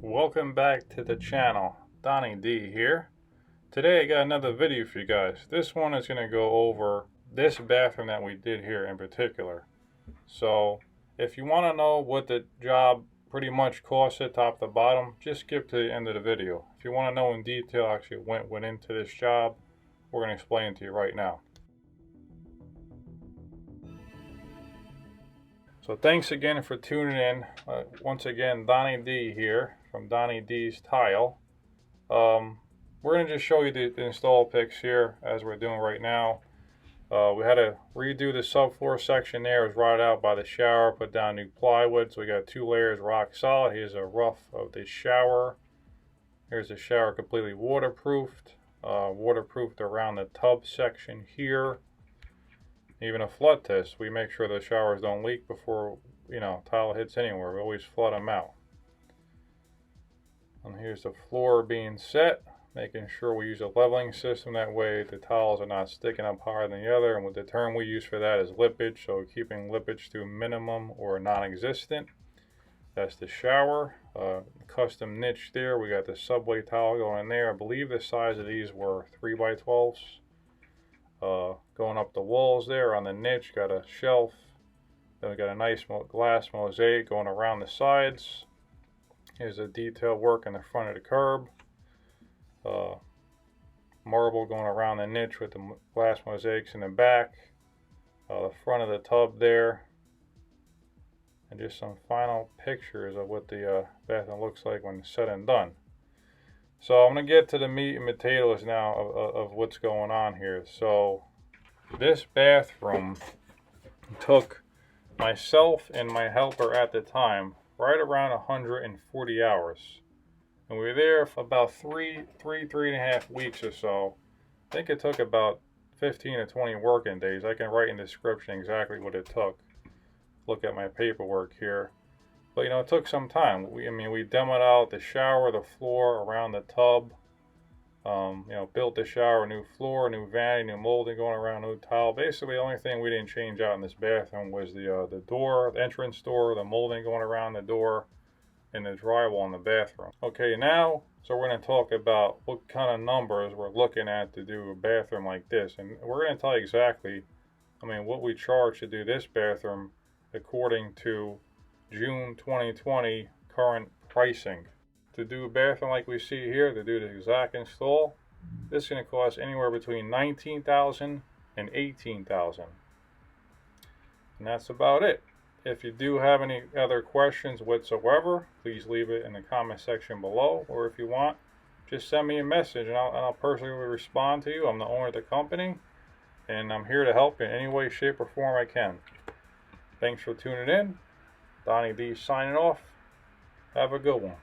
Welcome back to the channel. Donnie D here. Today I got another video for you guys. This one is going to go over this bathroom that we did here in particular. So if you want to know what the job pretty much cost it top to bottom, just skip to the end of the video. If you want to know in detail actually what went into this job, we're going to explain it to you right now. So thanks again for tuning in. Once again, Donnie D here from Donnie D's Tile. We're going to just show you the install pics here as we're doing right now. We had to redo the subfloor section there. It was rotted out by the shower, put down new plywood. So we got 2 layers rock solid. Here's a rough of the shower. Here's the shower completely waterproofed. Waterproofed around the tub section here. Even a flood test, we make sure the showers don't leak before, tile hits anywhere. We always flood them out. And here's the floor being set, making sure we use a leveling system. That way the tiles are not sticking up higher than the other. And the term we use for that is lippage. So keeping lippage to minimum or non-existent. That's the shower. Custom niche there. We got the subway tile going in there. I believe the size of these were 3x12s. Going up the walls there on the niche, got a shelf. Then we got a nice glass mosaic going around the sides. Here's the detail work in the front of the curb. Marble going around the niche with the glass mosaics in the back. The front of the tub there. And just some final pictures of what the bathroom looks like when it's said and done. So I'm going to get to the meat and potatoes now of what's going on here. So this bathroom took myself and my helper at the time right around 140 hours. And we were there for about three and a half weeks or so. I think it took about 15 to 20 working days. I can write in the description exactly what it took. Look at my paperwork here. But it took some time. We demoed out the shower, the floor, around the tub. Built the shower, new floor, new vanity, new molding going around, new tile. Basically, the only thing we didn't change out in this bathroom was the door, the entrance door, the molding going around the door, and the drywall in the bathroom. Okay, now, so we're going to talk about what kind of numbers we're looking at to do a bathroom like this. And we're going to tell you exactly, what we charge to do this bathroom according to June 2020 current pricing. To do a bathroom like we see here, to do the exact install, this is going to cost anywhere between $19,000 and $18,000. And that's about it. If you do have any other questions whatsoever, please leave it in the comment section below. Or if you want, just send me a message and I'll personally respond to you. I'm the owner of the company and I'm here to help in any way, shape, or form I can. Thanks for tuning in. Donnie D signing off. Have a good one.